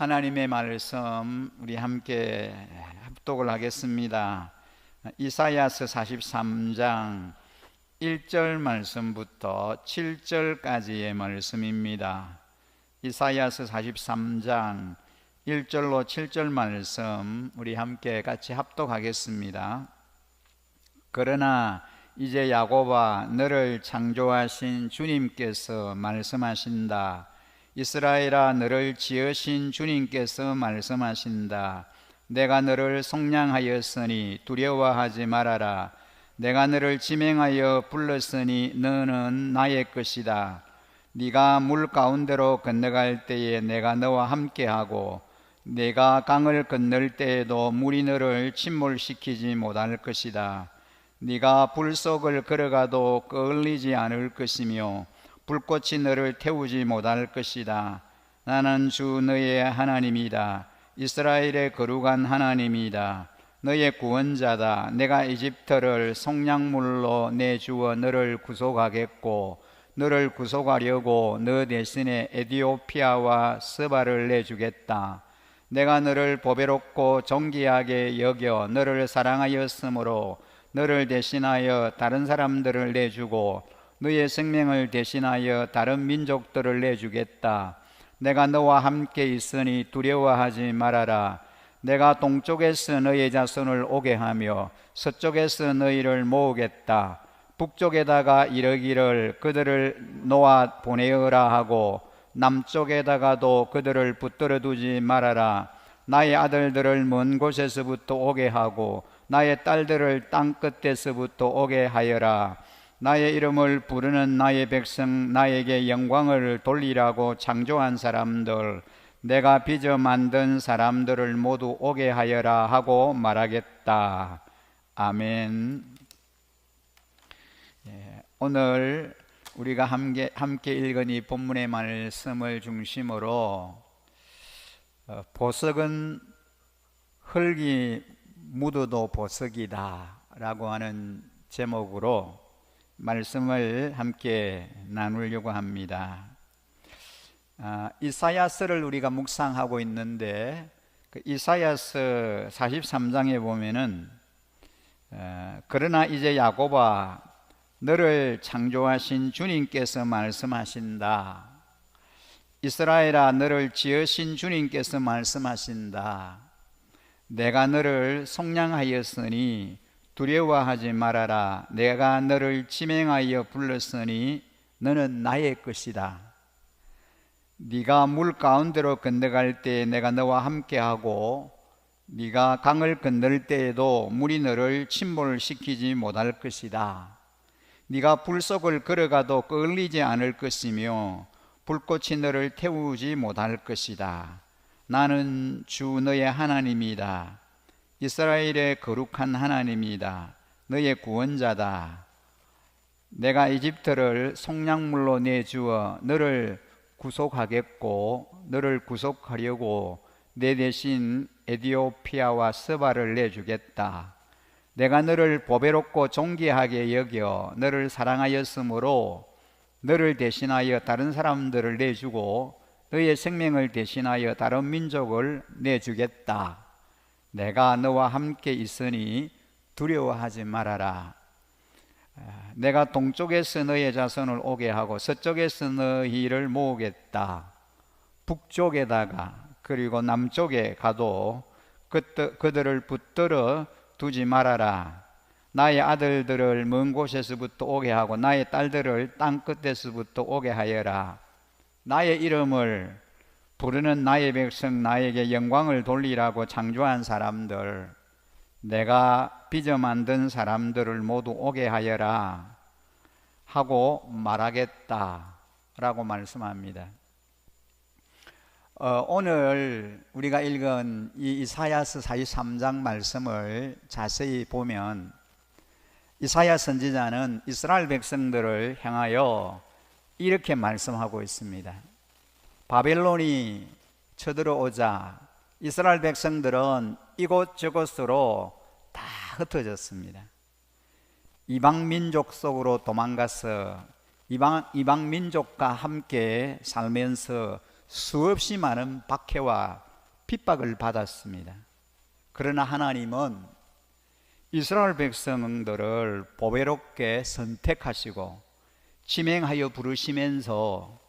하나님의 말씀 우리 함께 합독을 하겠습니다. 이사야서 43장 1절 말씀부터 7절까지의 말씀입니다. 이사야서 43장 1절로 7절 말씀 우리 함께 같이 합독하겠습니다. 그러나 이제 야곱아, 너를 창조하신 주님께서 말씀하신다. 이스라엘아, 너를 지으신 주님께서 말씀하신다. 내가 너를 속량하였으니 두려워하지 말아라. 내가 너를 지명하여 불렀으니 너는 나의 것이다. 네가 물 가운데로 건너갈 때에 내가 너와 함께하고 네가 강을 건널 때에도 물이 너를 침몰시키지 못할 것이다. 네가 불 속을 걸어가도 끓이지 않을 것이며 불꽃이 너를 태우지 못할 것이다. 나는 주 너의 하나님이다. 이스라엘의 거룩한 하나님이다. 너의 구원자다. 내가 이집트를 속량물로 내주어 너를 구속하겠고 너를 구속하려고 너 대신에 에디오피아와 스바를 내주겠다. 내가 너를 보배롭고 존귀하게 여겨 너를 사랑하였으므로 너를 대신하여 다른 사람들을 내주고 너의 생명을 대신하여 다른 민족들을 내주겠다. 내가 너와 함께 있으니 두려워하지 말아라. 내가 동쪽에서 너의 자손을 오게 하며 서쪽에서 너희를 모으겠다. 북쪽에다가 이르기를 그들을 놓아 보내어라 하고 남쪽에다가도 그들을 붙들어 두지 말아라. 나의 아들들을 먼 곳에서부터 오게 하고 나의 딸들을 땅 끝에서부터 오게 하여라. 나의 이름을 부르는 나의 백성, 나에게 영광을 돌리라고 창조한 사람들, 내가 빚어 만든 사람들을 모두 오게 하여라 하고 말하겠다. 아멘. 오늘 우리가 함께 읽은 이 본문의 말씀을 중심으로 보석은 흙이 묻어도 보석이다 라고 하는 제목으로 말씀을 함께 나누려고 합니다. 이사야서를 우리가 묵상하고 있는데 그 이사야서 43장에 보면은 그러나 이제 야곱아, 너를 창조하신 주님께서 말씀하신다. 이스라엘아, 너를 지으신 주님께서 말씀하신다. 내가 너를 속량하였으니 두려워하지 말아라. 내가 너를 지명하여 불렀으니 너는 나의 것이다. 네가 물 가운데로 건너갈 때 내가 너와 함께하고 네가 강을 건널 때에도 물이 너를 침몰시키지 못할 것이다. 네가 불 속을 걸어가도 끓이지 않을 것이며 불꽃이 너를 태우지 못할 것이다. 나는 주 너의 하나님이다. 이스라엘의 거룩한 하나님이다. 너의 구원자다. 내가 이집트를 속량물로 내주어 너를 구속하겠고 너를 구속하려고 내 대신 에디오피아와 스바를 내주겠다. 내가 너를 보배롭고 존귀하게 여겨 너를 사랑하였으므로 너를 대신하여 다른 사람들을 내주고 너의 생명을 대신하여 다른 민족을 내주겠다. 내가 너와 함께 있으니 두려워하지 말아라. 내가 동쪽에서 너의 자손을 오게 하고 서쪽에서 너희를 모으겠다. 북쪽에다가 그리고 남쪽에 가도 그들을 붙들어 두지 말아라. 나의 아들들을 먼 곳에서부터 오게 하고 나의 딸들을 땅 끝에서부터 오게 하여라. 나의 이름을 부르는 나의 백성, 나에게 영광을 돌리라고 창조한 사람들, 내가 빚어 만든 사람들을 모두 오게 하여라 하고 말하겠다 라고 말씀합니다. 오늘 우리가 읽은 이 이사야서 43장 말씀을 자세히 보면 이사야 선지자는 이스라엘 백성들을 향하여 이렇게 말씀하고 있습니다. 바벨론이 쳐들어오자 이스라엘 백성들은 이곳저곳으로 다 흩어졌습니다. 이방 민족 속으로 도망가서 이방 민족과 함께 살면서 수없이 많은 박해와 핍박을 받았습니다. 그러나 하나님은 이스라엘 백성들을 보배롭게 선택하시고 지명하여 부르시면서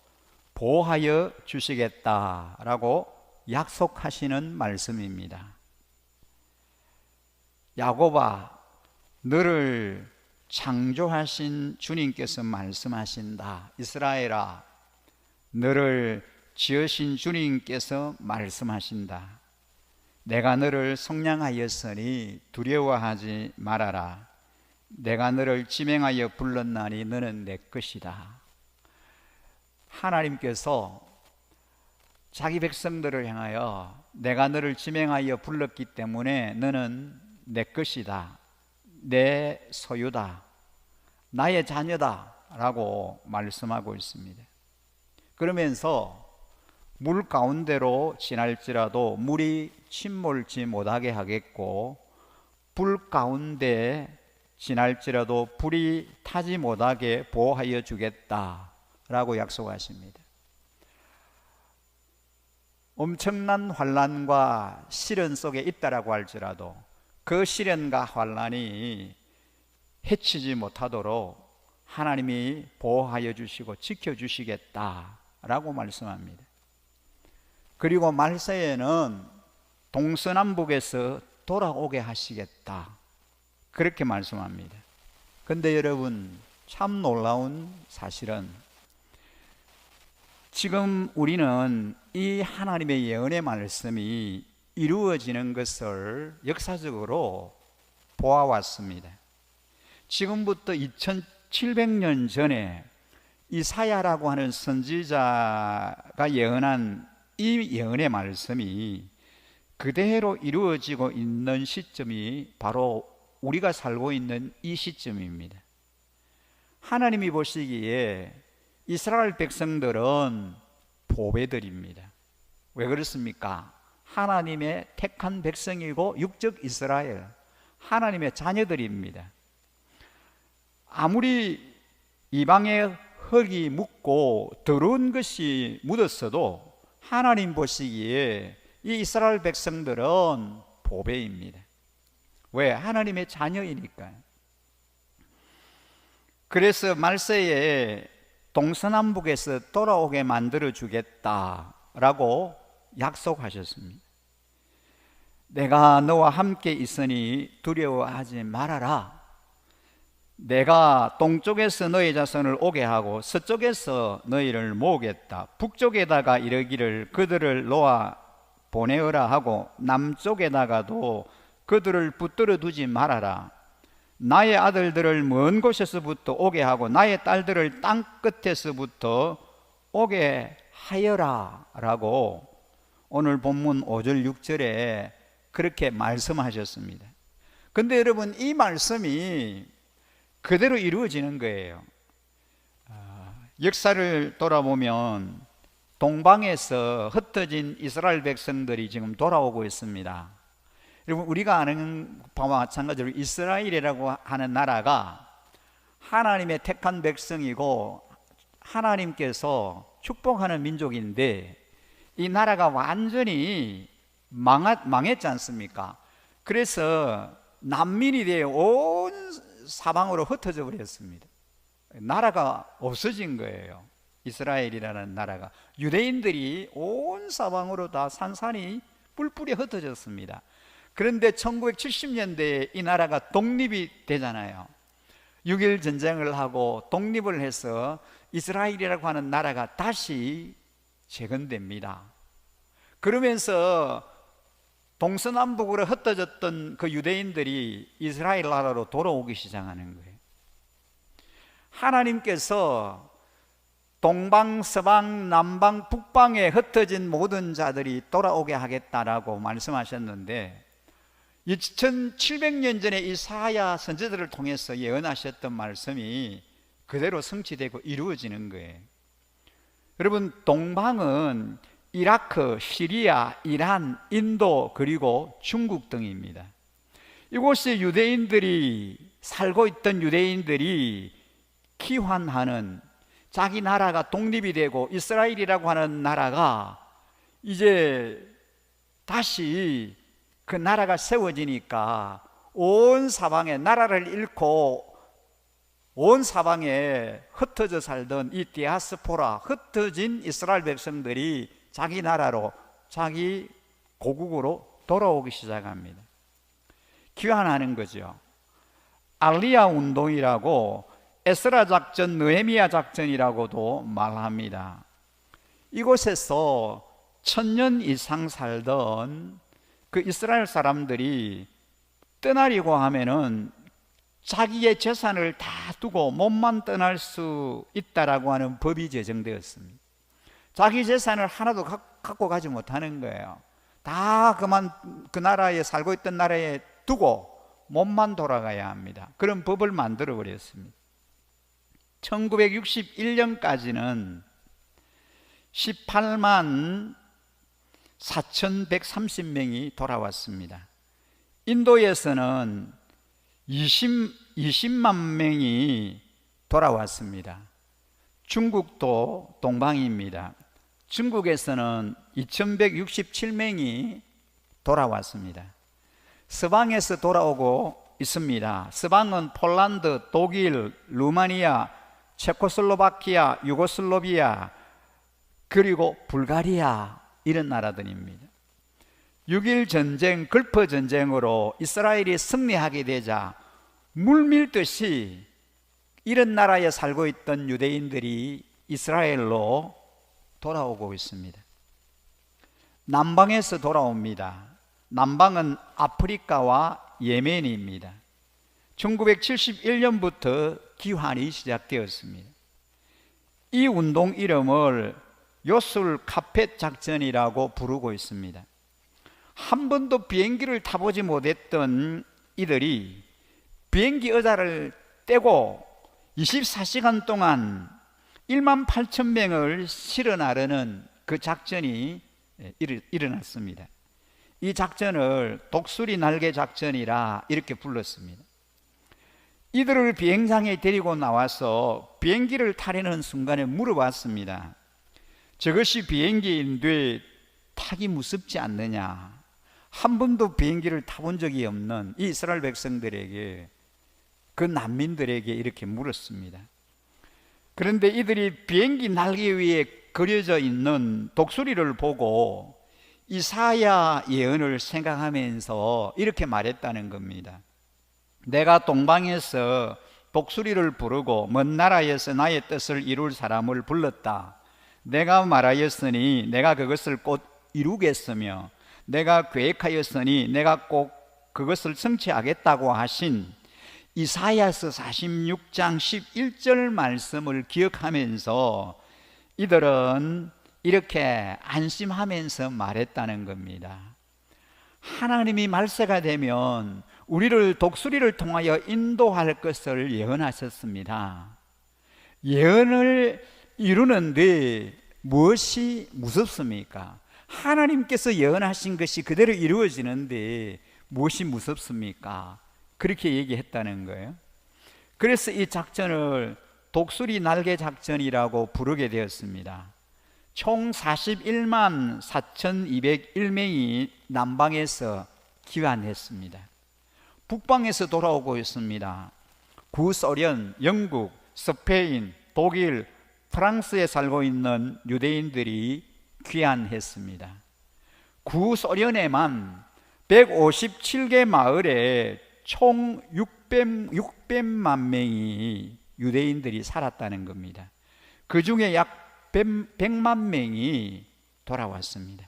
보호하여 주시겠다라고 약속하시는 말씀입니다. 야곱아, 너를 창조하신 주님께서 말씀하신다. 이스라엘아, 너를 지으신 주님께서 말씀하신다. 내가 너를 속량하였으니 두려워하지 말아라. 내가 너를 지명하여 불렀나니 너는 내 것이다. 하나님께서 자기 백성들을 향하여 내가 너를 지명하여 불렀기 때문에 너는 내 것이다, 내 소유다, 나의 자녀다 라고 말씀하고 있습니다. 그러면서 물 가운데로 지날지라도 물이 침몰지 못하게 하겠고, 불 가운데 지날지라도 불이 타지 못하게 보호하여 주겠다라고 약속하십니다. 엄청난 환난과 시련 속에 있다라고 할지라도 그 시련과 환난이 해치지 못하도록 하나님이 보호하여 주시고 지켜주시겠다라고 말씀합니다. 그리고 말세에는 동서남북에서 돌아오게 하시겠다, 그렇게 말씀합니다. 근데 여러분, 참 놀라운 사실은 지금 우리는 이 하나님의 예언의 말씀이 이루어지는 것을 역사적으로 보아왔습니다. 지금부터 2700년 전에 이사야라고 하는 선지자가 예언한 이 예언의 말씀이 그대로 이루어지고 있는 시점이 바로 우리가 살고 있는 이 시점입니다. 하나님이 보시기에 이스라엘 백성들은 보배들입니다. 왜 그렇습니까? 하나님의 택한 백성이고 육적 이스라엘, 하나님의 자녀들입니다. 아무리 이방의 흙이 묻고 더러운 것이 묻었어도 하나님 보시기에 이 이스라엘 백성들은 보배입니다. 왜? 하나님의 자녀이니까요. 그래서 말세에 동서남북에서 돌아오게 만들어 주겠다라고 약속하셨습니다. 내가 너와 함께 있으니 두려워하지 말아라. 내가 동쪽에서 너희 자손을 오게 하고 서쪽에서 너희를 모으겠다. 북쪽에다가 이르기를 그들을 놓아 보내어라 하고 남쪽에다가도 그들을 붙들어 두지 말아라. 나의 아들들을 먼 곳에서부터 오게 하고 나의 딸들을 땅 끝에서부터 오게 하여라 라고 오늘 본문 5절 6절에 그렇게 말씀하셨습니다. 근데 여러분, 이 말씀이 그대로 이루어지는 거예요. 역사를 돌아보면 동방에서 흩어진 이스라엘 백성들이 지금 돌아오고 있습니다. 여러분, 우리가 아는 바와 마찬가지로 이스라엘이라고 하는 나라가 하나님의 택한 백성이고 하나님께서 축복하는 민족인데 이 나라가 완전히 망했지 않습니까? 그래서 난민이 되어 온 사방으로 흩어져 버렸습니다. 나라가 없어진 거예요. 이스라엘이라는 나라가. 유대인들이 온 사방으로 다 산산이 뿔뿔이 흩어졌습니다. 그런데 1970년대에 이 나라가 독립이 되잖아요. 6.1 전쟁을 하고 독립을 해서 이스라엘이라고 하는 나라가 다시 재건됩니다. 그러면서 동서남북으로 흩어졌던 그 유대인들이 이스라엘 나라로 돌아오기 시작하는 거예요. 하나님께서 동방, 서방, 남방, 북방에 흩어진 모든 자들이 돌아오게 하겠다라고 말씀하셨는데 2700년 전에 이사야 선지자들을 통해서 예언하셨던 말씀이 그대로 성취되고 이루어지는 거예요. 여러분, 동방은 이라크, 시리아, 이란, 인도 그리고 중국 등입니다. 이곳에 유대인들이 살고 있던 유대인들이 기환하는, 자기 나라가 독립이 되고 이스라엘이라고 하는 나라가 이제 다시 그 나라가 세워지니까 온 사방에 나라를 잃고 온 사방에 흩어져 살던 이 디아스포라, 흩어진 이스라엘 백성들이 자기 나라로, 자기 고국으로 돌아오기 시작합니다. 귀환하는 거죠. 알리야 운동이라고, 에스라 작전, 느헤미야 작전이라고도 말합니다. 이곳에서 1000년 이상 살던 그 이스라엘 사람들이 떠나려고 하면은 자기의 재산을 다 두고 몸만 떠날 수 있다라고 하는 법이 제정되었습니다. 자기 재산을 하나도 갖고 가지 못하는 거예요. 다 그 나라에 살고 있던 나라에 두고 몸만 돌아가야 합니다. 그런 법을 만들어 버렸습니다. 1961년까지는 18만 4,130명이 돌아왔습니다. 인도에서는 20만 명이 돌아왔습니다. 중국도 동방입니다. 중국에서는 2,167명이 돌아왔습니다. 서방에서 돌아오고 있습니다. 서방은 폴란드, 독일, 루마니아, 체코슬로바키아, 유고슬라비아, 그리고 불가리아, 이런 나라들입니다. 6.1 전쟁, 걸프 전쟁으로 이스라엘이 승리하게 되자 물밀듯이 이런 나라에 살고 있던 유대인들이 이스라엘로 돌아오고 있습니다. 남방에서 돌아옵니다. 남방은 아프리카와 예멘입니다. 1971년부터 귀환이 시작되었습니다. 이 운동 이름을 요술 카펫 작전이라고 부르고 있습니다. 한 번도 비행기를 타보지 못했던 이들이 비행기 의자를 떼고 24시간 동안 18,000명을 실어 나르는 그 작전이 일어났습니다. 이 작전을 독수리 날개 작전이라 이렇게 불렀습니다. 이들을 비행장에 데리고 나와서 비행기를 타려는 순간에 물어봤습니다. 저것이 비행기인데 타기 무섭지 않느냐? 한 번도 비행기를 타본 적이 없는 이 이스라엘 백성들에게, 그 난민들에게 이렇게 물었습니다. 그런데 이들이 비행기 날개 위에 그려져 있는 독수리를 보고 이사야 예언을 생각하면서 이렇게 말했다는 겁니다. 내가 동방에서 독수리를 부르고 먼 나라에서 나의 뜻을 이룰 사람을 불렀다. 내가 말하였으니 내가 그것을 곧 이루겠으며 내가 계획하였으니 내가 꼭 그것을 성취하겠다고 하신 이사야서 46장 11절 말씀을 기억하면서 이들은 이렇게 안심하면서 말했다는 겁니다. 하나님이 말세가 되면 우리를 독수리를 통하여 인도할 것을 예언하셨습니다. 예언을 이루는데 무엇이 무섭습니까? 하나님께서 예언하신 것이 그대로 이루어지는데 무엇이 무섭습니까? 그렇게 얘기했다는 거예요. 그래서 이 작전을 독수리 날개 작전이라고 부르게 되었습니다. 총 41만 4,201명이 남방에서 귀환했습니다. 북방에서 돌아오고 있습니다. 구소련, 영국, 스페인, 독일, 프랑스에 살고 있는 유대인들이 귀환했습니다. 구소련에만 157개 마을에 총 600만 명이 유대인들이 살았다는 겁니다. 그 중에 약 100만 명이 돌아왔습니다.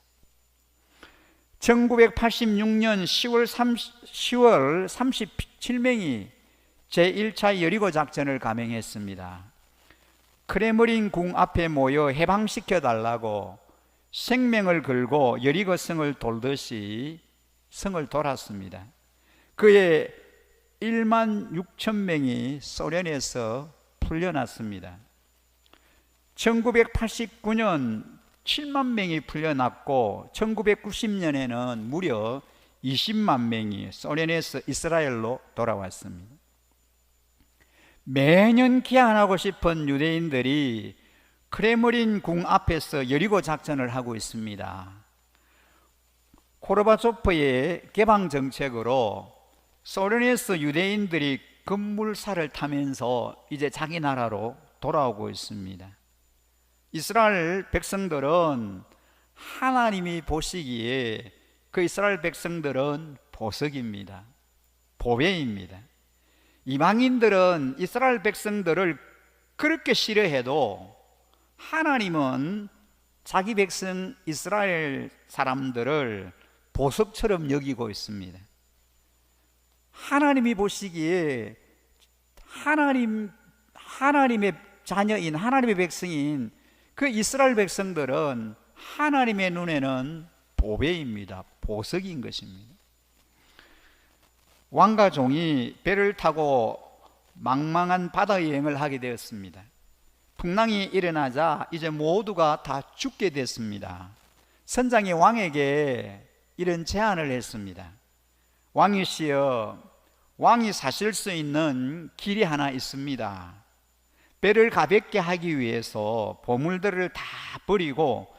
1986년 10월 37명이 제1차 여리고 작전을 감행했습니다. 크레므린 궁 앞에 모여 해방시켜 달라고 생명을 걸고 여리고 성을 돌듯이 성을 돌았습니다. 그의 1만 6천 명이 소련에서 풀려났습니다. 1989년 7만 명이 풀려났고 1990년에는 무려 20만 명이 소련에서 이스라엘로 돌아왔습니다. 매년 귀환하고 싶은 유대인들이 크레므린 궁 앞에서 여리고 작전을 하고 있습니다. 고르바초프의 개방 정책으로 소련에서 유대인들이 급물살을 타면서 이제 자기 나라로 돌아오고 있습니다. 이스라엘 백성들은 하나님이 보시기에 그 이스라엘 백성들은 보석입니다. 보배입니다. 이방인들은 이스라엘 백성들을 그렇게 싫어해도 하나님은 자기 백성 이스라엘 사람들을 보석처럼 여기고 있습니다. 하나님이 보시기에 하나님의 자녀인 하나님의 백성인 그 이스라엘 백성들은 하나님의 눈에는 보배입니다. 보석인 것입니다. 왕과 종이 배를 타고 망망한 바다 여행을 하게 되었습니다. 풍랑이 일어나자 이제 모두가 다 죽게 됐습니다. 선장이 왕에게 이런 제안을 했습니다. 왕이시여, 왕이 사실 수 있는 길이 하나 있습니다. 배를 가볍게 하기 위해서 보물들을 다 버리고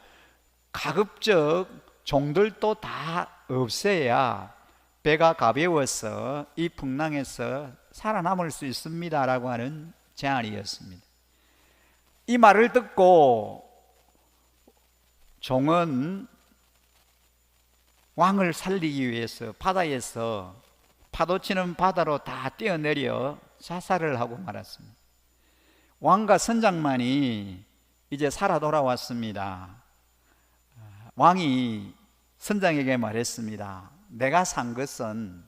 가급적 종들도 다 없애야 배가 가벼워서 이 풍랑에서 살아남을 수 있습니다 라고 하는 제안이었습니다. 이 말을 듣고 종은 왕을 살리기 위해서 바다에서 파도치는 바다로 다 뛰어내려 자살을 하고 말았습니다. 왕과 선장만이 이제 살아 돌아왔습니다. 왕이 선장에게 말했습니다. 내가 산 것은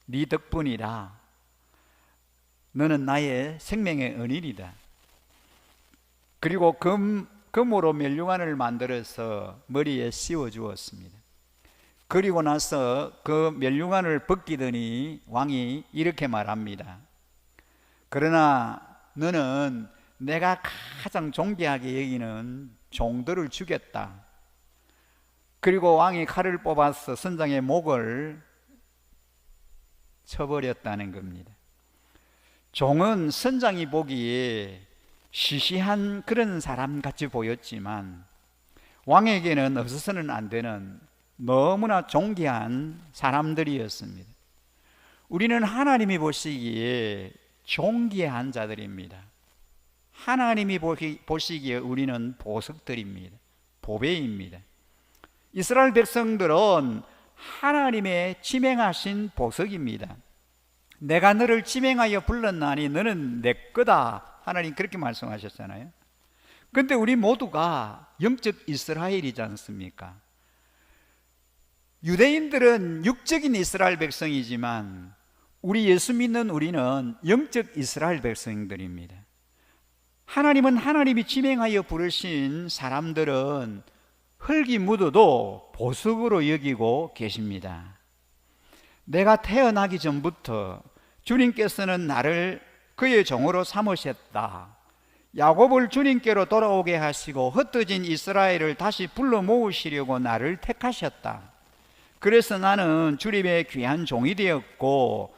네 덕분이다. 너는 나의 생명의 은인이다. 그리고 금으로 면류관을 만들어서 머리에 씌워 주었습니다. 그리고 나서 그 면류관을 벗기더니 왕이 이렇게 말합니다. 그러나 너는 내가 가장 존귀하게 여기는 종들을 죽였다. 그리고 왕이 칼을 뽑아서 선장의 목을 쳐버렸다는 겁니다. 종은 선장이 보기에 시시한 그런 사람같이 보였지만 왕에게는 없어서는 안 되는 너무나 존귀한 사람들이었습니다. 우리는 하나님이 보시기에 존귀한 자들입니다. 하나님이 보시기에 우리는 보석들입니다. 보배입니다. 이스라엘 백성들은 하나님의 지명하신 보석입니다. 내가 너를 지명하여 불렀나니 너는 내 거다. 하나님 그렇게 말씀하셨잖아요. 그런데 우리 모두가 영적 이스라엘이지 않습니까? 유대인들은 육적인 이스라엘 백성이지만 우리 예수 믿는 우리는 영적 이스라엘 백성들입니다. 하나님은 하나님이 지명하여 부르신 사람들은 흙이 묻어도 보석으로 여기고 계십니다. 내가 태어나기 전부터 주님께서는 나를 그의 종으로 삼으셨다. 야곱을 주님께로 돌아오게 하시고 흩어진 이스라엘을 다시 불러 모으시려고 나를 택하셨다. 그래서 나는 주님의 귀한 종이 되었고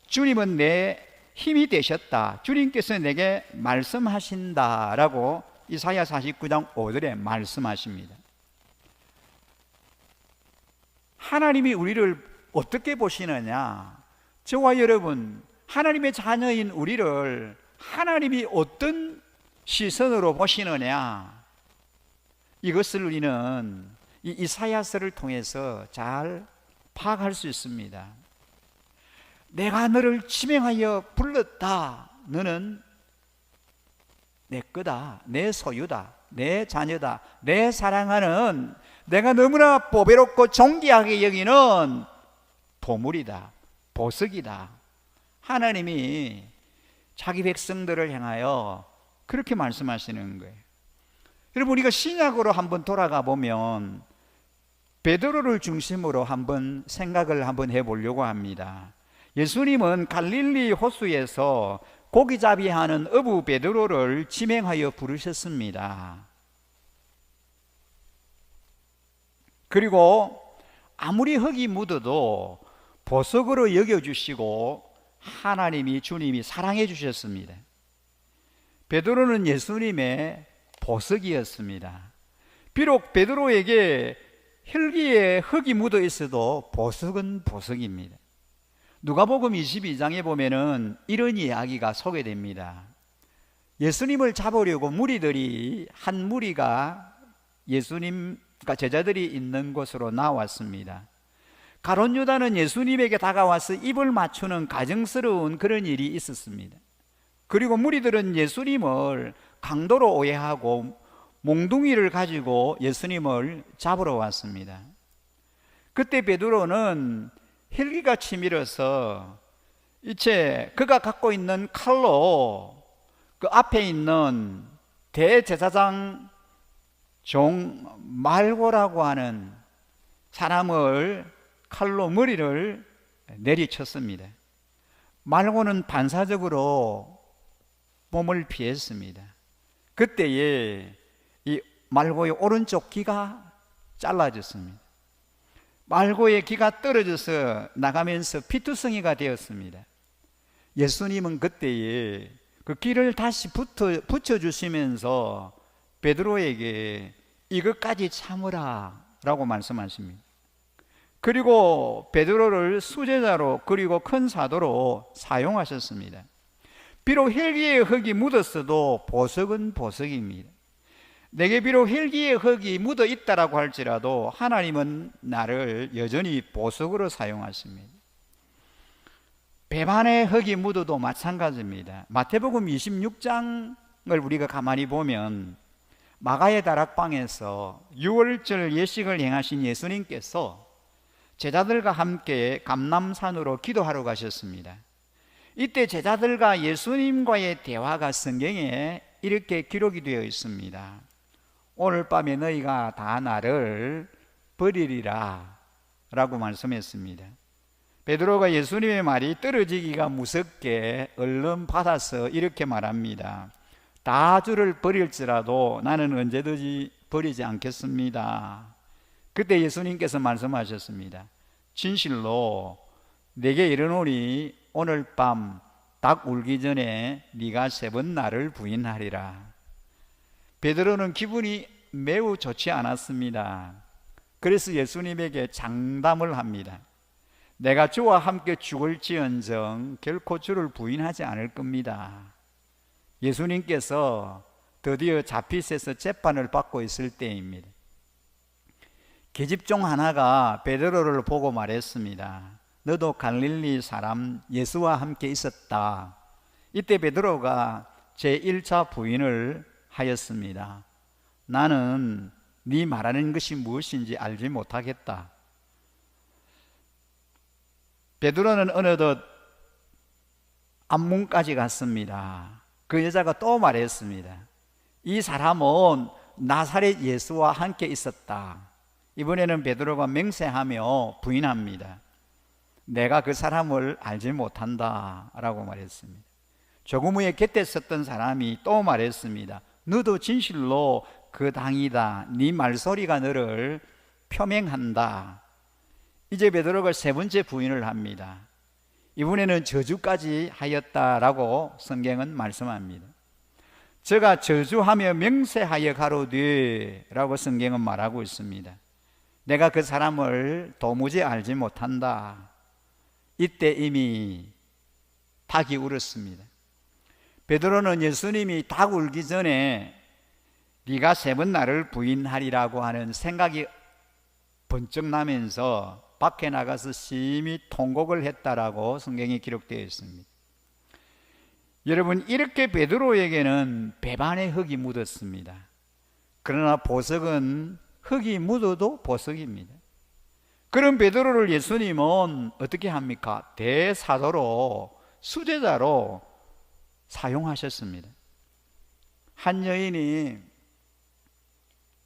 주님은 내 힘이 되셨다. 주님께서 내게 말씀하신다라고 이사야 49장 5절에 말씀하십니다. 하나님이 우리를 어떻게 보시느냐? 저와 여러분, 하나님의 자녀인 우리를 하나님이 어떤 시선으로 보시느냐? 이것을 우리는 이 이사야서를 통해서 잘 파악할 수 있습니다. 내가 너를 지명하여 불렀다. 너는 내 거다. 내 소유다. 내 자녀다. 내 사랑하는 내가 너무나 보배롭고 존귀하게 여기는 보물이다. 보석이다. 하나님이 자기 백성들을 향하여 그렇게 말씀하시는 거예요. 여러분, 우리가 신약으로 한번 돌아가 보면 베드로를 중심으로 한번 생각을 한번 해보려고 합니다. 예수님은 갈릴리 호수에서 고기잡이 하는 어부 베드로를 지명하여 부르셨습니다. 그리고 아무리 흙이 묻어도 보석으로 여겨주시고 하나님이 주님이 사랑해 주셨습니다. 베드로는 예수님의 보석이었습니다. 비록 베드로에게 혈기에 흙이 묻어 있어도 보석은 보석입니다. 누가복음 22장에 보면은 이런 이야기가 소개됩니다. 예수님을 잡으려고 무리들이 한 무리가 예수님과 제자들이 있는 곳으로 나왔습니다. 가룟 유다는 예수님에게 다가와서 입을 맞추는 가증스러운 그런 일이 있었습니다. 그리고 무리들은 예수님을 강도로 오해하고 몽둥이를 가지고 예수님을 잡으러 왔습니다. 그때 베드로는 혈기가 치밀어서 이제 그가 갖고 있는 칼로 그 앞에 있는 대제사장 종 말고라고 하는 사람을 칼로 머리를 내리쳤습니다. 말고는 반사적으로 몸을 피했습니다. 그때에 이 말고의 오른쪽 귀가 잘라졌습니다. 말고의 귀가 떨어져서 나가면서 피투성이가 되었습니다. 예수님은 그때에 그 귀를 다시 붙여주시면서 베드로에게 이것까지 참으라 라고 말씀하십니다. 그리고 베드로를 수제자로 그리고 큰 사도로 사용하셨습니다. 비록 혈기의 흙이 묻었어도 보석은 보석입니다. 내게 비록 혈기의 흙이 묻어 있다라고 할지라도 하나님은 나를 여전히 보석으로 사용하십니다. 배반의 흙이 묻어도 마찬가지입니다. 마태복음 26장을 우리가 가만히 보면 마가의 다락방에서 유월절 예식을 행하신 예수님께서 제자들과 함께 감람산으로 기도하러 가셨습니다. 이때 제자들과 예수님과의 대화가 성경에 이렇게 기록이 되어 있습니다. 오늘 밤에 너희가 다 나를 버리리라 라고 말씀했습니다. 베드로가 예수님의 말이 떨어지기가 무섭게 얼른 받아서 이렇게 말합니다. 다 주를 버릴지라도 나는 언제든지 버리지 않겠습니다. 그때 예수님께서 말씀하셨습니다. 진실로 내게 이르노니 오늘 밤 닭 울기 전에 네가 3번 나를 부인하리라. 베드로는 기분이 매우 좋지 않았습니다. 그래서 예수님에게 장담을 합니다. 내가 주와 함께 죽을지언정 결코 주를 부인하지 않을 겁니다. 예수님께서 드디어 잡히셔서 재판을 받고 있을 때입니다. 계집종 하나가 베드로를 보고 말했습니다. 너도 갈릴리 사람 예수와 함께 있었다. 이때 베드로가 제1차 부인을 하였습니다. 나는 네 말하는 것이 무엇인지 알지 못하겠다. 베드로는 어느덧 앞문까지 갔습니다. 그 여자가 또 말했습니다. 이 사람은 나사렛 예수와 함께 있었다. 이번에는 베드로가 맹세하며 부인합니다. 내가 그 사람을 알지 못한다 라고 말했습니다. 조금 후에 곁에 섰던 사람이 또 말했습니다. 너도 진실로 그 당이다. 네 말소리가 너를 표명한다. 이제 베드로가 3번째 부인을 합니다. 이번에는 저주까지 하였다라고 성경은 말씀합니다. 저가 저주하며 맹세하여 가로되 라고 성경은 말하고 있습니다. 내가 그 사람을 도무지 알지 못한다. 이때 이미 닭이 울었습니다. 베드로는 예수님이 닭 울기 전에 네가 3번 나를 부인하리라고 하는 생각이 번쩍 나면서 밖에 나가서 심히 통곡을 했다라고 성경에 기록되어 있습니다. 여러분, 이렇게 베드로에게는 배반의 흙이 묻었습니다. 그러나 보석은 흙이 묻어도 보석입니다. 그런 베드로를 예수님은 어떻게 합니까? 대사도로, 수제자로 사용하셨습니다. 한 여인이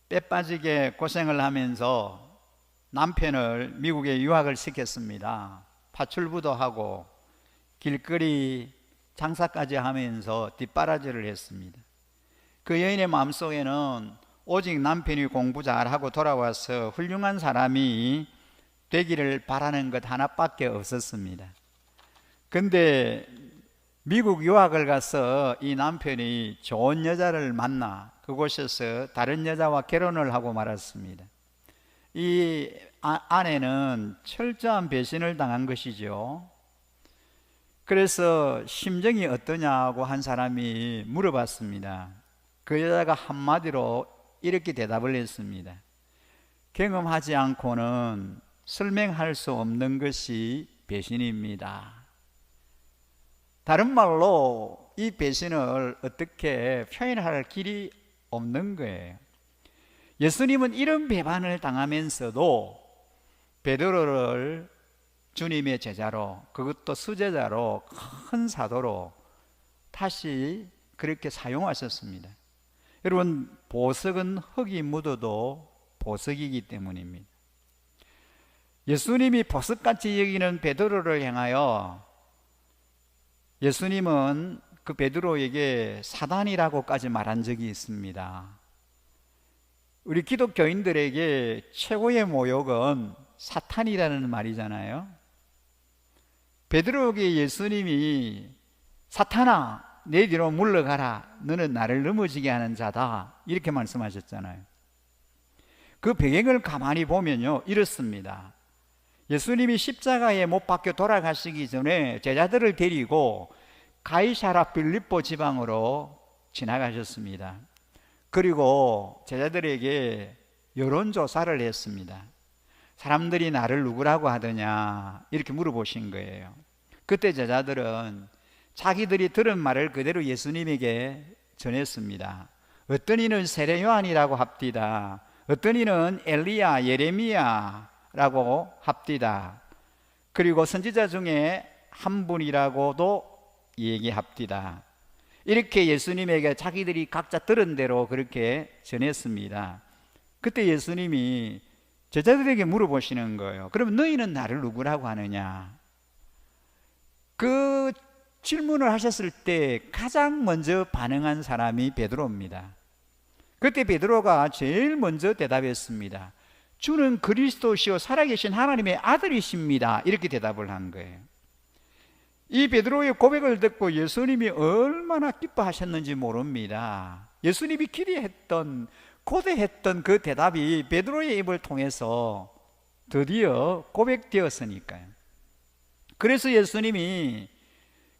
때 빠지게 고생을 하면서 남편을 미국에 유학을 시켰습니다. 파출부도 하고 길거리 장사까지 하면서 뒷바라지를 했습니다. 그 여인의 마음속에는 오직 남편이 공부 잘하고 돌아와서 훌륭한 사람이 되기를 바라는 것 하나밖에 없었습니다. 근데 미국 유학을 가서 이 남편이 좋은 여자를 만나 그곳에서 다른 여자와 결혼을 하고 말았습니다. 이 아내는 철저한 배신을 당한 것이죠. 그래서 심정이 어떠냐고 한 사람이 물어봤습니다. 그 여자가 한마디로 이렇게 대답을 했습니다. 경험하지 않고는 설명할 수 없는 것이 배신입니다. 다른 말로 이 배신을 어떻게 표현할 길이 없는 거예요. 예수님은 이런 배반을 당하면서도 베드로를 주님의 제자로, 그것도 수제자로, 큰 사도로 다시 그렇게 사용하셨습니다. 여러분, 보석은 흙이 묻어도 보석이기 때문입니다. 예수님이 보석같이 여기는 베드로를 향하여 예수님은 그 베드로에게 사단이라고까지 말한 적이 있습니다. 우리 기독교인들에게 최고의 모욕은 사탄이라는 말이잖아요. 베드로에게 예수님이 사탄아 내 뒤로 물러가라, 너는 나를 넘어지게 하는 자다, 이렇게 말씀하셨잖아요. 그 배경을 가만히 보면요, 이렇습니다. 예수님이 십자가에 못 박혀 돌아가시기 전에 제자들을 데리고 가이사라 빌립보 지방으로 지나가셨습니다. 그리고 제자들에게 여론조사를 했습니다. 사람들이 나를 누구라고 하더냐, 이렇게 물어보신 거예요. 그때 제자들은 자기들이 들은 말을 그대로 예수님에게 전했습니다. 어떤 이는 세례 요한이라고 합디다, 어떤 이는 엘리야, 예레미야라고 합디다, 그리고 선지자 중에 한 분이라고도 얘기합디다. 이렇게 예수님에게 자기들이 각자 들은 대로 그렇게 전했습니다. 그때 예수님이 제자들에게 물어보시는 거예요. 그럼 너희는 나를 누구라고 하느냐? 그 질문을 하셨을 때 가장 먼저 반응한 사람이 베드로입니다. 그때 베드로가 제일 먼저 대답했습니다. 주는 그리스도시요 살아계신 하나님의 아들이십니다, 이렇게 대답을 한 거예요. 이 베드로의 고백을 듣고 예수님이 얼마나 기뻐하셨는지 모릅니다. 예수님이 기대했던, 고대했던 그 대답이 베드로의 입을 통해서 드디어 고백되었으니까요. 그래서 예수님이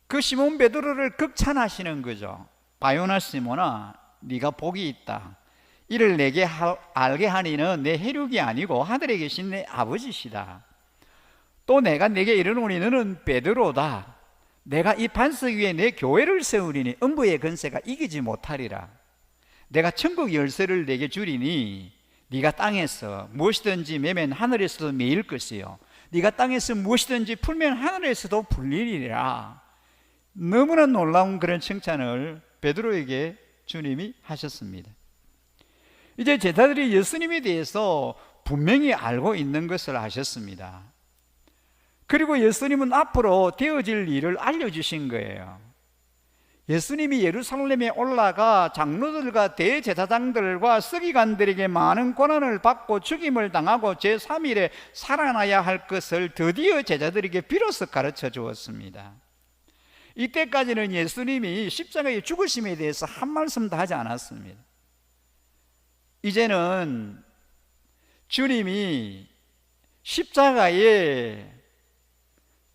그 시몬 베드로를 극찬하시는 거죠. 바요나 시몬아, 네가 복이 있다. 이를 내게 알게 하니는 내 혈육이 아니고 하늘에 계신 내 아버지시다. 또 내가 내게 이르노니 너는 베드로다. 내가 이 반석 위에 내 교회를 세우리니 음부의 권세가 이기지 못하리라. 내가 천국 열쇠를 내게 주리니 네가 땅에서 무엇이든지 매면 하늘에서도 매일 것이요 네가 땅에서 무엇이든지 풀면 하늘에서도 풀리리라. 너무나 놀라운 그런 칭찬을 베드로에게 주님이 하셨습니다. 이제 제자들이 예수님에 대해서 분명히 알고 있는 것을 아셨습니다. 그리고 예수님은 앞으로 되어질 일을 알려주신 거예요. 예수님이 예루살렘에 올라가 장로들과 대제사장들과 서기관들에게 많은 고난을 받고 죽임을 당하고 제3일에 살아나야 할 것을 드디어 제자들에게 비로소 가르쳐 주었습니다. 이때까지는 예수님이 십자가의 죽으심에 대해서 한 말씀도 하지 않았습니다. 이제는 주님이 십자가의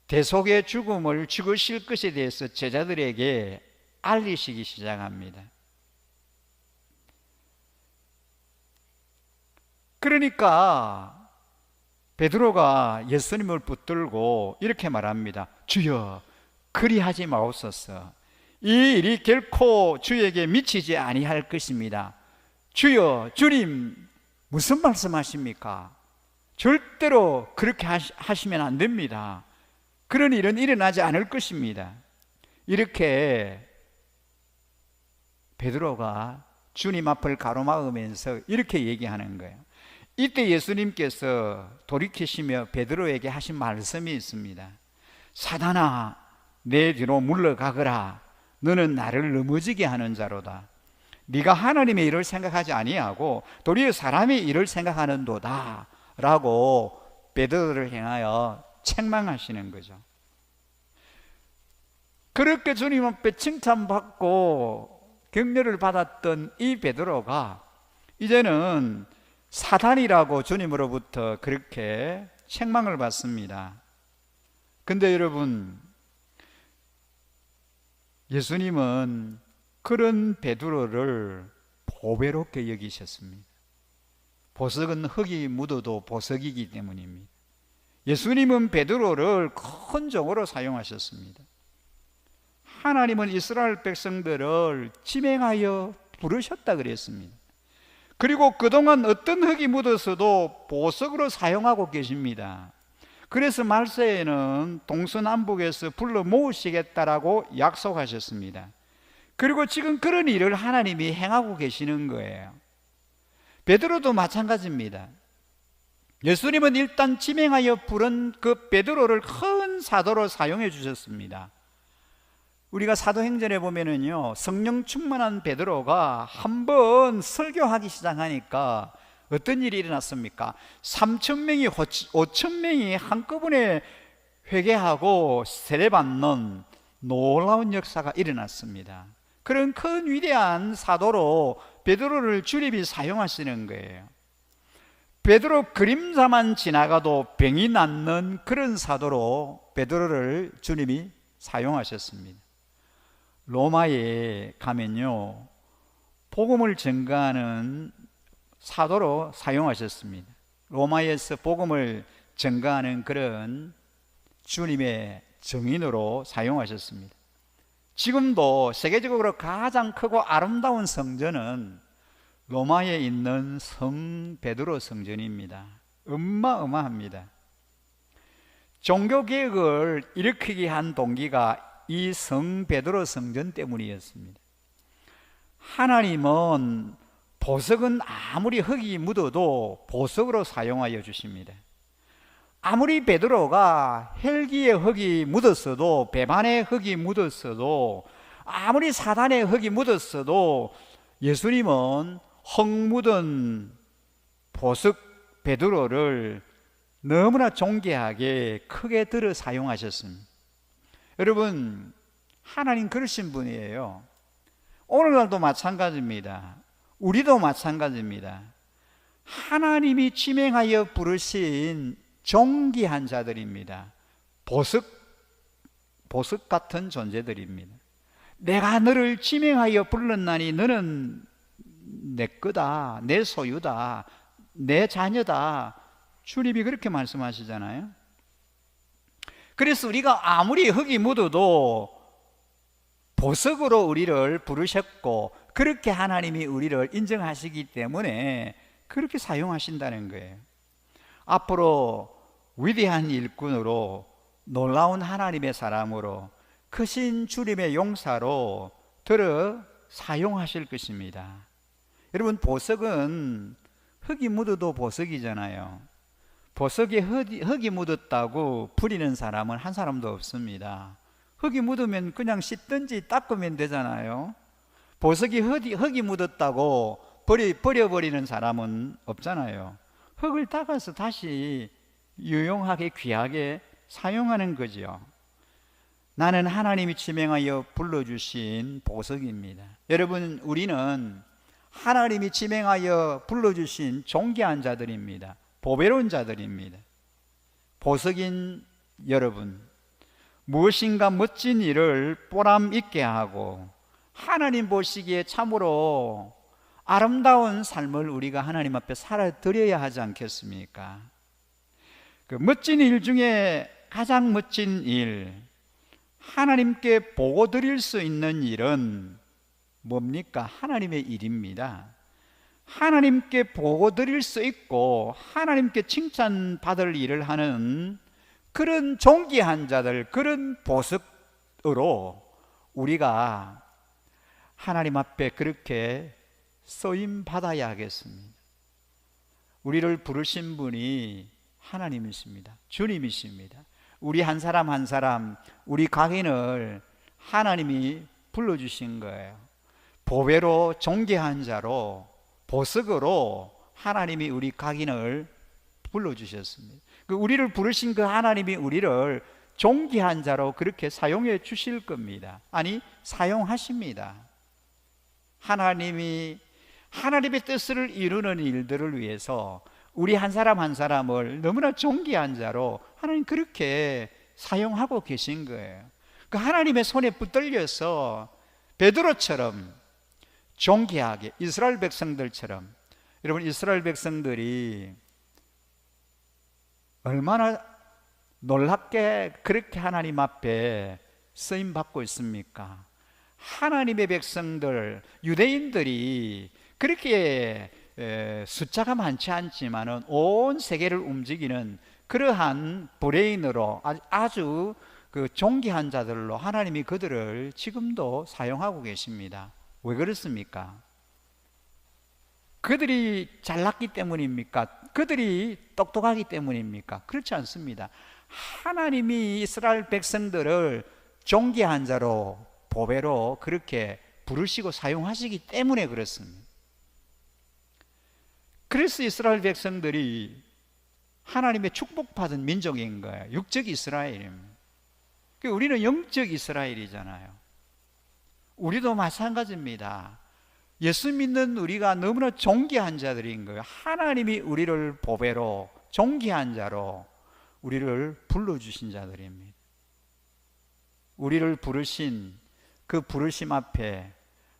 대속의 죽음을 죽으실 것에 대해서 제자들에게 알리시기 시작합니다. 그러니까 베드로가 예수님을 붙들고 이렇게 말합니다. 주여, 그리하지 마옵소서. 이 일이 결코 주에게 미치지 아니할 것입니다. 주여, 주님 무슨 말씀하십니까? 절대로 그렇게 하시면 안 됩니다. 그런 일은 일어나지 않을 것입니다. 이렇게 베드로가 주님 앞을 가로막으면서 이렇게 얘기하는 거예요. 이때 예수님께서 돌이키시며 베드로에게 하신 말씀이 있습니다. 사단아, 내 뒤로 물러가거라. 너는 나를 넘어지게 하는 자로다. 네가 하나님의 일을 생각하지 아니하고 도리어 사람의 일을 생각하는도다 라고 베드로를 향하여 책망하시는 거죠. 그렇게 주님 앞에 칭찬받고 격려를 받았던 이 베드로가 이제는 사단이라고 주님으로부터 그렇게 책망을 받습니다. 근데 여러분, 예수님은 그런 베드로를 보배롭게 여기셨습니다. 보석은 흙이 묻어도 보석이기 때문입니다. 예수님은 베드로를 큰 종으로 사용하셨습니다. 하나님은 이스라엘 백성들을 지명하여 부르셨다 그랬습니다. 그리고 그동안 어떤 흙이 묻었어도 보석으로 사용하고 계십니다. 그래서 말세에는 동서남북에서 불러 모으시겠다라고 약속하셨습니다. 그리고 지금 그런 일을 하나님이 행하고 계시는 거예요. 베드로도 마찬가지입니다. 예수님은 일단 지명하여 부른 그 베드로를 큰 사도로 사용해 주셨습니다. 우리가 사도행전에 보면은요, 성령 충만한 베드로가 한번 설교하기 시작하니까 어떤 일이 일어났습니까? 3,000명이 5,000명이 한꺼번에 회개하고 세례받는 놀라운 역사가 일어났습니다. 그런 큰 위대한 사도로 베드로를 주님이 사용하시는 거예요. 베드로 그림자만 지나가도 병이 낫는 그런 사도로 베드로를 주님이 사용하셨습니다. 로마에 가면요, 복음을 전가하는 사도로 사용하셨습니다. 로마에서 복음을 전가하는 그런 주님의 증인으로 사용하셨습니다. 지금도 세계적으로 가장 크고 아름다운 성전은 로마에 있는 성 베드로 성전입니다. 어마어마합니다. 종교개혁을 일으키게 한 동기가 이 성 베드로 성전 때문이었습니다. 하나님은 보석은 아무리 흙이 묻어도 보석으로 사용하여 주십니다. 아무리 베드로가 헬기에 흙이 묻었어도, 배반에 흙이 묻었어도, 아무리 사단에 흙이 묻었어도 예수님은 흙 묻은 보석 베드로를 너무나 존귀하게 크게 들어 사용하셨습니다. 여러분, 하나님 그러신 분이에요. 오늘날도 마찬가지입니다. 우리도 마찬가지입니다. 하나님이 지명하여 부르신 존귀한 자들입니다. 보석 같은 존재들입니다. 내가 너를 지명하여 불렀나니 너는 내 거다, 내 소유다, 내 자녀다. 주님이 그렇게 말씀하시잖아요. 그래서 우리가 아무리 흙이 묻어도 보석으로 우리를 부르셨고, 그렇게 하나님이 우리를 인정하시기 때문에 그렇게 사용하신다는 거예요. 앞으로 위대한 일꾼으로, 놀라운 하나님의 사람으로, 크신 주님의 용사로 들어 사용하실 것입니다. 여러분, 보석은 흙이 묻어도 보석이잖아요. 보석에 흙이 묻었다고 버리는 사람은 한 사람도 없습니다. 흙이 묻으면 그냥 씻든지 닦으면 되잖아요. 보석이 흙이 묻었다고 버려버리는 사람은 없잖아요. 흙을 닦아서 다시 유용하게 귀하게 사용하는 거죠. 나는 하나님이 지명하여 불러주신 보석입니다. 여러분, 우리는 하나님이 지명하여 불러주신 존귀한 자들입니다. 보배로운 자들입니다. 보석인 여러분, 무엇인가 멋진 일을 보람 있게 하고 하나님 보시기에 참으로 아름다운 삶을 우리가 하나님 앞에 살아드려야 하지 않겠습니까? 그 멋진 일 중에 가장 멋진 일, 하나님께 보고 드릴 수 있는 일은 뭡니까? 하나님의 일입니다. 하나님께 보고 드릴 수 있고 하나님께 칭찬받을 일을 하는 그런 존귀한 자들, 그런 보석으로 우리가 하나님 앞에 그렇게 쓰임 받아야 하겠습니다. 우리를 부르신 분이 하나님이십니다. 주님이십니다. 우리 한 사람 한 사람, 우리 각인을 하나님이 불러주신 거예요. 보배로 존귀한 자로, 보석으로 하나님이 우리 각인을 불러주셨습니다. 우리를 부르신 그 하나님이 우리를 존귀한 자로 그렇게 사용해 주실 겁니다. 아니, 사용하십니다. 하나님이 하나님의 뜻을 이루는 일들을 위해서 우리 한 사람 한 사람을 너무나 존귀한 자로 하나님 그렇게 사용하고 계신 거예요. 그 하나님의 손에 붙들려서 베드로처럼 존귀하게, 이스라엘 백성들처럼, 여러분 이스라엘 백성들이 얼마나 놀랍게 그렇게 하나님 앞에 쓰임 받고 있습니까? 하나님의 백성들, 유대인들이 그렇게 숫자가 많지 않지만은 온 세계를 움직이는 그러한 브레인으로 아주 그 존귀한 자들로 하나님이 그들을 지금도 사용하고 계십니다. 왜 그렇습니까? 그들이 잘났기 때문입니까? 그들이 똑똑하기 때문입니까? 그렇지 않습니다. 하나님이 이스라엘 백성들을 존귀한 자로, 보배로 그렇게 부르시고 사용하시기 때문에 그렇습니다. 그래서 이스라엘 백성들이 하나님의 축복받은 민족인 거예요. 육적 이스라엘입니다. 우리는 영적 이스라엘이잖아요. 우리도 마찬가지입니다. 예수 믿는 우리가 너무나 존귀한 자들인 거예요. 하나님이 우리를 보배로, 존귀한 자로 우리를 불러주신 자들입니다. 우리를 부르신 그 부르심 앞에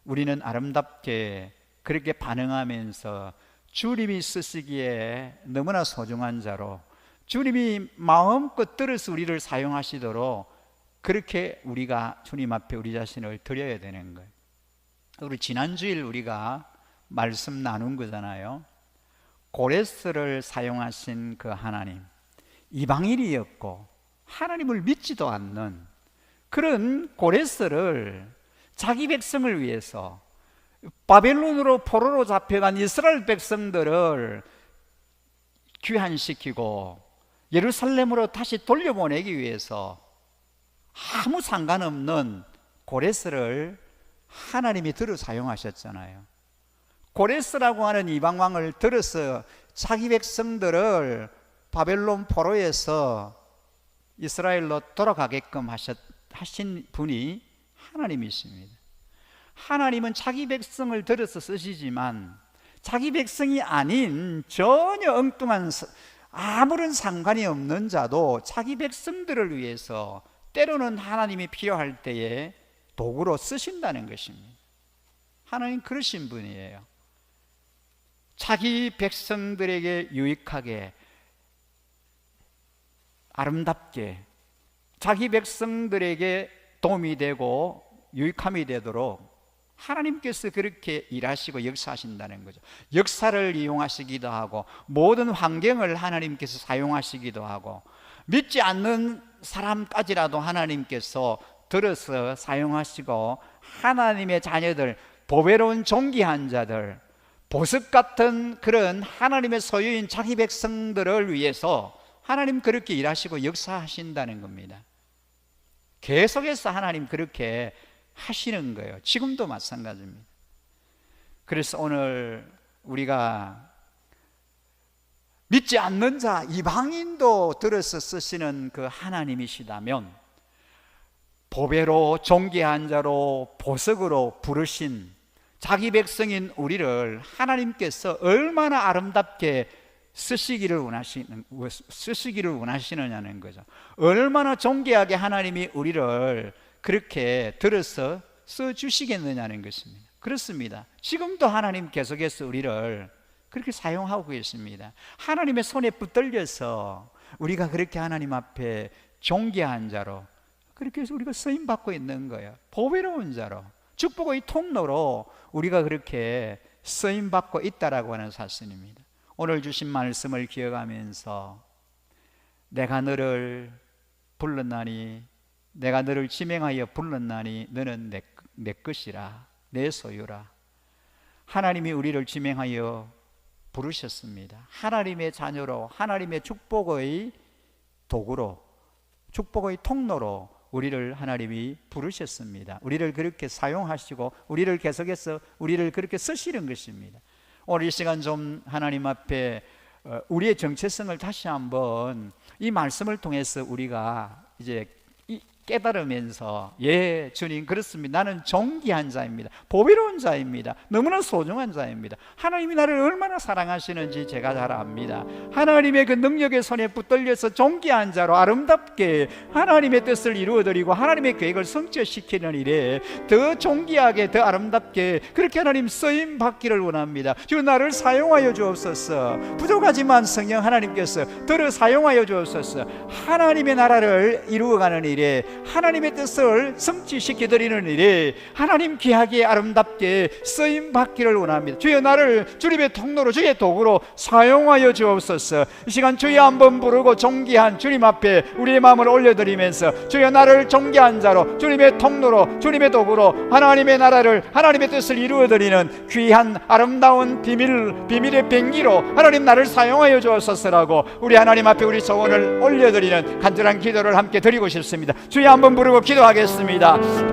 우리는 아름답게 그렇게 반응하면서 주님이 쓰시기에 너무나 소중한 자로, 주님이 마음껏 들어서 우리를 사용하시도록 그렇게 우리가 주님 앞에 우리 자신을 드려야 되는 거예요. 우리 지난주일 우리가 말씀 나눈 거잖아요. 고레스를 사용하신 그 하나님, 이방인이었고 하나님을 믿지도 않는 그런 고레스를 자기 백성을 위해서, 바벨론으로 포로로 잡혀간 이스라엘 백성들을 귀환시키고 예루살렘으로 다시 돌려보내기 위해서 아무 상관없는 고레스를 하나님이 들어 사용하셨잖아요. 고레스라고 하는 이방왕을 들어서 자기 백성들을 바벨론 포로에서 이스라엘로 돌아가게끔 하신 분이 하나님이십니다. 하나님은 자기 백성을 들어서 쓰시지만 자기 백성이 아닌 전혀 엉뚱한, 아무런 상관이 없는 자도 자기 백성들을 위해서 때로는 하나님이 필요할 때에 도구로 쓰신다는 것입니다. 하나님 그러신 분이에요. 자기 백성들에게 유익하게, 아름답게, 자기 백성들에게 도움이 되고 유익함이 되도록 하나님께서 그렇게 일하시고 역사하신다는 거죠. 역사를 이용하시기도 하고 모든 환경을 하나님께서 사용하시기도 하고 믿지 않는 사람까지라도 하나님께서 들어서 사용하시고 하나님의 자녀들, 보배로운 존귀한 자들, 보석 같은 그런 하나님의 소유인 자기 백성들을 위해서 하나님 그렇게 일하시고 역사하신다는 겁니다. 계속해서 하나님 그렇게 하시는 거예요. 지금도 마찬가지입니다. 그래서 오늘 우리가 믿지 않는 자, 이방인도 들어서 쓰시는 그 하나님이시다면, 보배로 존귀한 자로 보석으로 부르신 자기 백성인 우리를 하나님께서 얼마나 아름답게 쓰시기를 원하시느냐는 거죠. 얼마나 존귀하게 하나님이 우리를 그렇게 들어서 써주시겠느냐는 것입니다. 그렇습니다. 지금도 하나님 계속해서 우리를 그렇게 사용하고 계십니다. 하나님의 손에 붙들려서 우리가 그렇게 하나님 앞에 존귀한 자로 그렇게 해서 우리가 쓰임받고 있는 거예요. 보배로운 자로, 축복의 통로로 우리가 그렇게 쓰임받고 있다라고 하는 사실입니다. 오늘 주신 말씀을 기억하면서 내가 너를 불렀나니, 내가 너를 지명하여 불렀나니 너는 내 것이라, 내 소유라. 하나님이 우리를 지명하여 부르셨습니다. 하나님의 자녀로, 하나님의 축복의 도구로, 축복의 통로로 우리를 하나님이 부르셨습니다. 우리를 그렇게 사용하시고 우리를 계속해서 우리를 그렇게 쓰시는 것입니다. 오늘 이 시간 좀 하나님 앞에 우리의 정체성을 다시 한번 이 말씀을 통해서 우리가 이제 깨달으면서 주님 그렇습니다. 나는 존귀한 자입니다. 보배로운 자입니다. 너무나 소중한 자입니다. 하나님이 나를 얼마나 사랑하시는지 제가 잘 압니다. 하나님의 그 능력의 손에 붙들려서 존귀한 자로 아름답게 하나님의 뜻을 이루어드리고 하나님의 계획을 성취시키는 일에 더 존귀하게 더 아름답게 그렇게 하나님 쓰임 받기를 원합니다. 주 나를 사용하여 주옵소서. 부족하지만 성령 하나님께서 더러 사용하여 주옵소서. 하나님의 나라를 이루어가는 일에 하나님의 뜻을 성취시켜드리는 일에 하나님 귀하게 아름답게 쓰임받기를 원합니다. 주여 나를 주님의 통로로 주의 도구로 사용하여 주옵소서. 이 시간 주여 한번 부르고 존귀한 주님 앞에 우리의 마음을 올려드리면서 주여 나를 존귀한 자로 주님의 통로로 주님의 도구로 하나님의 나라를 하나님의 뜻을 이루어드리는 귀한 아름다운 비밀의 병기로 하나님 나를 사용하여 주옵소서라고 우리 하나님 앞에 우리 소원을 올려드리는 간절한 기도를 함께 드리고 싶습니다. 주여 한번 부르고 기도하겠습니다.